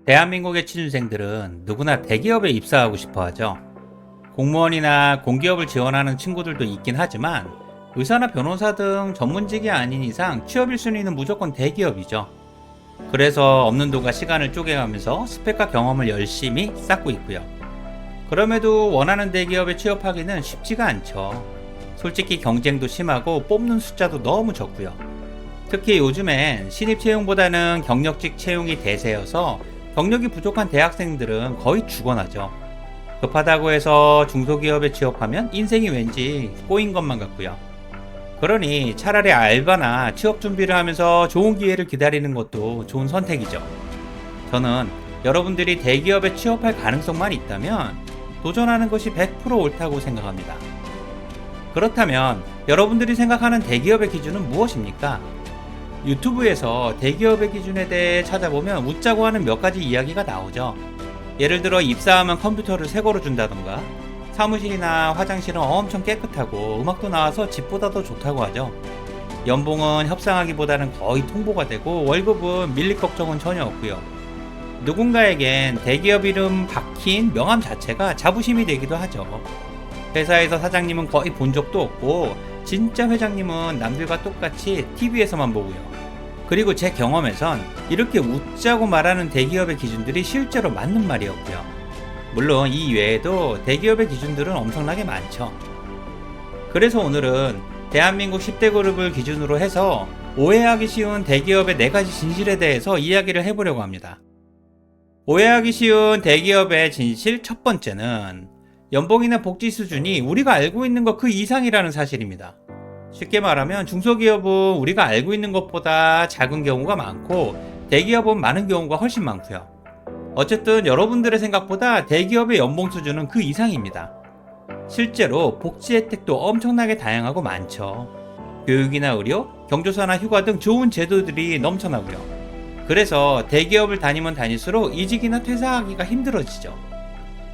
대한민국의 취준생들은 누구나 대기업에 입사하고 싶어 하죠. 공무원이나 공기업을 지원하는 친구들도 있긴 하지만 의사나 변호사 등 전문직이 아닌 이상 취업 1순위는 무조건 대기업이죠. 그래서 없는 돈과 시간을 쪼개가면서 스펙과 경험을 열심히 쌓고 있고요. 그럼에도 원하는 대기업에 취업하기는 쉽지가 않죠. 솔직히 경쟁도 심하고 뽑는 숫자도 너무 적고요. 특히 요즘엔 신입 채용보다는 경력직 채용이 대세여서 경력이 부족한 대학생들은 거의 죽어나죠. 급하다고 해서 중소기업에 취업하면 인생이 왠지 꼬인 것만 같고요. 그러니 차라리 알바나 취업 준비를 하면서 좋은 기회를 기다리는 것도 좋은 선택이죠. 저는 여러분들이 대기업에 취업할 가능성만 있다면 도전하는 것이 100% 옳다고 생각합니다. 그렇다면 여러분들이 생각하는 대기업의 기준은 무엇입니까? 유튜브에서 대기업의 기준에 대해 찾아보면 웃자고 하는 몇 가지 이야기가 나오죠. 예를 들어 입사하면 컴퓨터를 새 거로 준다던가, 사무실이나 화장실은 엄청 깨끗하고 음악도 나와서 집보다 더 좋다고 하죠. 연봉은 협상하기보다는 거의 통보가 되고 월급은 밀릴 걱정은 전혀 없고요. 누군가에겐 대기업 이름 박힌 명함 자체가 자부심이 되기도 하죠. 회사에서 사장님은 거의 본 적도 없고 진짜 회장님은 남들과 똑같이 TV에서만 보고요. 그리고 제 경험에선 이렇게 웃자고 말하는 대기업의 기준들이 실제로 맞는 말이었고요. 물론 이 외에도 대기업의 기준들은 엄청나게 많죠. 그래서 오늘은 대한민국 10대 그룹을 기준으로 해서 오해하기 쉬운 대기업의 4가지 진실에 대해서 이야기를 해보려고 합니다. 오해하기 쉬운 대기업의 진실 첫 번째는 연봉이나 복지 수준이 우리가 알고 있는 것 그 이상이라는 사실입니다. 쉽게 말하면 중소기업은 우리가 알고 있는 것보다 작은 경우가 많고 대기업은 많은 경우가 훨씬 많고요. 어쨌든 여러분들의 생각보다 대기업의 연봉 수준은 그 이상입니다. 실제로 복지 혜택도 엄청나게 다양하고 많죠. 교육이나 의료, 경조사나 휴가 등 좋은 제도들이 넘쳐나고요. 그래서 대기업을 다니면 다닐수록 이직이나 퇴사하기가 힘들어지죠.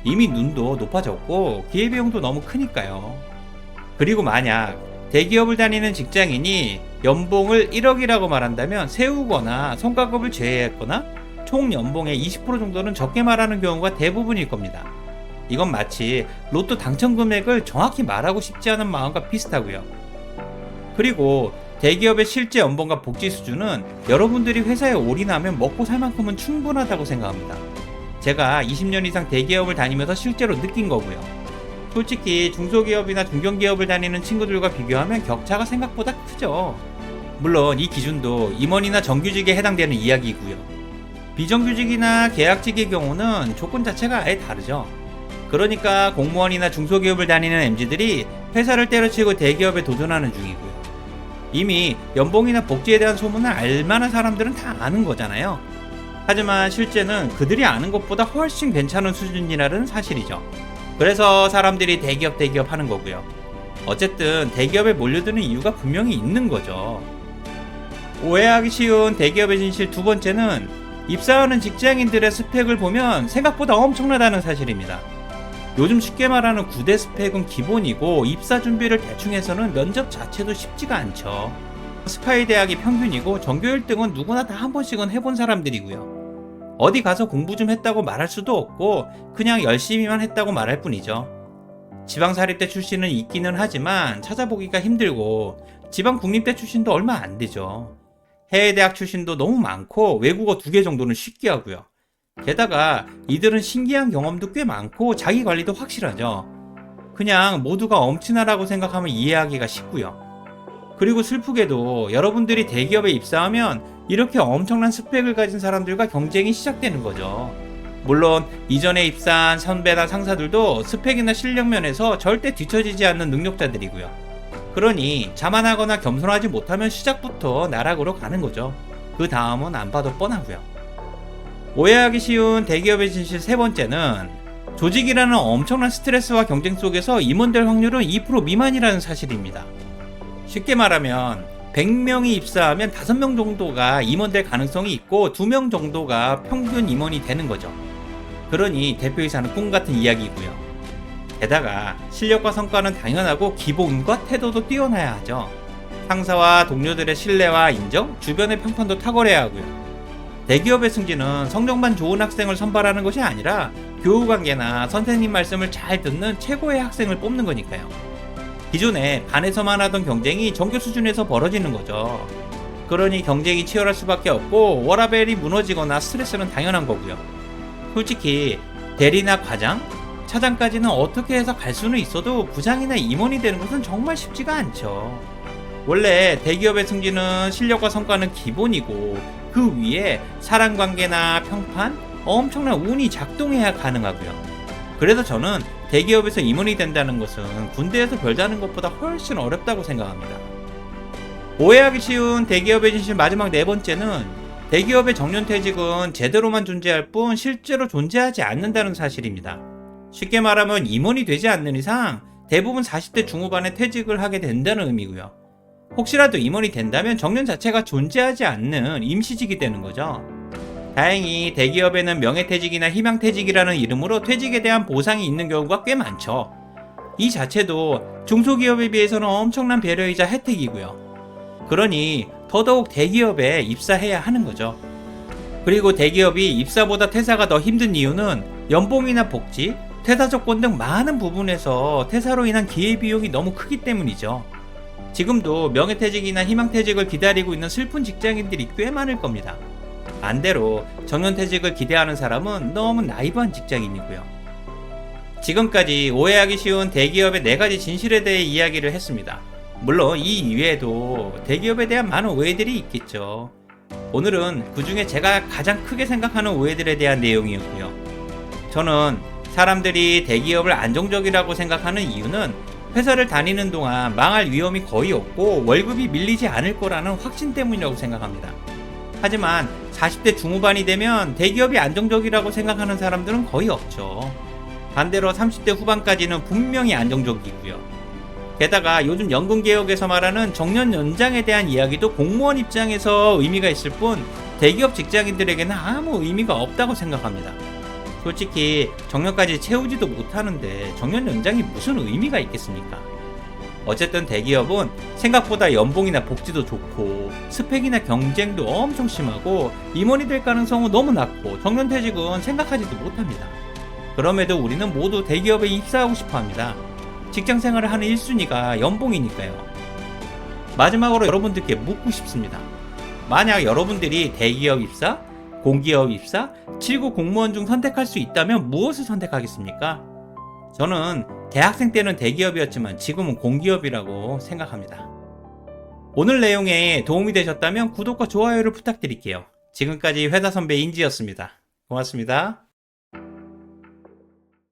이미 눈도 높아졌고 기회비용도 너무 크니까요. 그리고 만약 대기업을 다니는 직장인이 연봉을 1억이라고 말한다면 세우거나 성과급을 제외했거나 총 연봉의 20% 정도는 적게 말하는 경우가 대부분일 겁니다. 이건 마치 로또 당첨 금액을 정확히 말하고 싶지 않은 마음과 비슷하고요. 그리고 대기업의 실제 연봉과 복지 수준은 여러분들이 회사에 올인하면 먹고 살 만큼은 충분하다고 생각합니다. 제가 20년 이상 대기업을 다니면서 실제로 느낀 거고요. 솔직히 중소기업이나 중견기업을 다니는 친구들과 비교하면 격차가 생각보다 크죠. 물론 이 기준도 임원이나 정규직에 해당되는 이야기이고요. 비정규직이나 계약직의 경우는 조건 자체가 아예 다르죠. 그러니까 공무원이나 중소기업을 다니는 MZ들이 회사를 때려치고 대기업에 도전하는 중이고요. 이미 연봉이나 복지에 대한 소문을 알만한 사람들은 다 아는 거잖아요. 하지만 실제는 그들이 아는 것보다 훨씬 괜찮은 수준이라는 사실이죠. 그래서 사람들이 대기업 하는 거고요. 어쨌든 대기업에 몰려드는 이유가 분명히 있는 거죠. 오해하기 쉬운 대기업의 진실 두 번째는 입사하는 직장인들의 스펙을 보면 생각보다 엄청나다는 사실입니다. 요즘 쉽게 말하는 9대 스펙은 기본이고 입사 준비를 대충 해서는 면접 자체도 쉽지가 않죠. 스카이 대학이 평균이고 전교 1등은 누구나 다 한 번씩은 해본 사람들이고요. 어디 가서 공부 좀 했다고 말할 수도 없고 그냥 열심히만 했다고 말할 뿐이죠. 지방사립대 출신은 있기는 하지만 찾아보기가 힘들고 지방 국립대 출신도 얼마 안 되죠. 해외대학 출신도 너무 많고 외국어 2개 정도는 쉽게 하고요. 게다가 이들은 신기한 경험도 꽤 많고 자기 관리도 확실하죠. 그냥 모두가 엄친아라고 생각하면 이해하기가 쉽고요. 그리고 슬프게도 여러분들이 대기업에 입사하면 이렇게 엄청난 스펙을 가진 사람들과 경쟁이 시작되는 거죠. 물론 이전에 입사한 선배나 상사들도 스펙이나 실력 면에서 절대 뒤처지지 않는 능력자들이고요. 그러니 자만하거나 겸손하지 못하면 시작부터 나락으로 가는 거죠. 그 다음은 안 봐도 뻔하고요. 오해하기 쉬운 대기업의 진실 세 번째는 조직이라는 엄청난 스트레스와 경쟁 속에서 임원될 확률은 2% 미만이라는 사실입니다. 쉽게 말하면 100명이 입사하면 5명 정도가 임원 될 가능성이 있고 2명 정도가 평균 임원이 되는 거죠. 그러니 대표이사는 꿈같은 이야기고요. 게다가 실력과 성과는 당연하고 기본과 태도도 뛰어나야 하죠. 상사와 동료들의 신뢰와 인정, 주변의 평판도 탁월해야 하고요. 대기업의 승진은 성적만 좋은 학생을 선발하는 것이 아니라 교우 관계나 선생님 말씀을 잘 듣는 최고의 학생을 뽑는 거니까요. 기존에 반에서만 하던 경쟁이 전교 수준에서 벌어지는 거죠. 그러니 경쟁이 치열할 수밖에 없고 워라밸이 무너지거나 스트레스는 당연한 거고요. 솔직히 대리나 과장, 차장까지는 어떻게 해서 갈 수는 있어도 부장이나 임원이 되는 것은 정말 쉽지가 않죠. 원래 대기업의 승진은 실력과 성과는 기본이고 그 위에 사람관계나 평판, 엄청난 운이 작동해야 가능하고요. 그래서 저는 대기업에서 임원이 된다는 것은 군대에서 별다른 것보다 훨씬 어렵다고 생각합니다. 오해하기 쉬운 대기업의 진실 마지막 네 번째는 대기업의 정년퇴직은 제대로만 존재할 뿐 실제로 존재하지 않는다는 사실입니다. 쉽게 말하면 임원이 되지 않는 이상 대부분 40대 중후반에 퇴직을 하게 된다는 의미고요. 혹시라도 임원이 된다면 정년 자체가 존재하지 않는 임시직이 되는 거죠. 다행히 대기업에는 명예퇴직이나 희망퇴직이라는 이름으로 퇴직에 대한 보상이 있는 경우가 꽤 많죠. 이 자체도 중소기업에 비해서는 엄청난 배려이자 혜택이고요. 그러니 더더욱 대기업에 입사해야 하는 거죠. 그리고 대기업이 입사보다 퇴사가 더 힘든 이유는 연봉이나 복지, 퇴사 조건 등 많은 부분에서 퇴사로 인한 기회비용이 너무 크기 때문이죠. 지금도 명예퇴직이나 희망퇴직을 기다리고 있는 슬픈 직장인들이 꽤 많을 겁니다. 반대로 정년퇴직을 기대하는 사람은 너무 나이브한 직장인이고요. 지금까지 오해하기 쉬운 대기업의 4가지 진실에 대해 이야기를 했습니다. 물론 이 이외에도 대기업에 대한 많은 오해들이 있겠죠. 오늘은 그 중에 제가 가장 크게 생각하는 오해들에 대한 내용이었고요. 저는 사람들이 대기업을 안정적이라고 생각하는 이유는 회사를 다니는 동안 망할 위험이 거의 없고 월급이 밀리지 않을 거라는 확신 때문이라고 생각합니다. 하지만 40대 중후반이 되면 대기업이 안정적이라고 생각하는 사람들은 거의 없죠. 반대로 30대 후반까지는 분명히 안정적이고요. 게다가 요즘 연금개혁에서 말하는 정년 연장에 대한 이야기도 공무원 입장에서 의미가 있을 뿐 대기업 직장인들에게는 아무 의미가 없다고 생각합니다. 솔직히 정년까지 채우지도 못하는데 정년 연장이 무슨 의미가 있겠습니까? 어쨌든 대기업은 생각보다 연봉이나 복지도 좋고 스펙이나 경쟁도 엄청 심하고 임원이 될 가능성은 너무 낮고 정년퇴직은 생각하지도 못합니다. 그럼에도 우리는 모두 대기업에 입사하고 싶어합니다. 직장생활을 하는 1순위가 연봉이니까요. 마지막으로 여러분들께 묻고 싶습니다. 만약 여러분들이 대기업 입사, 공기업 입사, 7급 공무원 중 선택할 수 있다면 무엇을 선택하겠습니까? 저는 대학생 때는 대기업이었지만 지금은 공기업이라고 생각합니다. 오늘 내용에 도움이 되셨다면 구독과 좋아요를 부탁드릴게요. 지금까지 회사 선배 인지였습니다. 고맙습니다.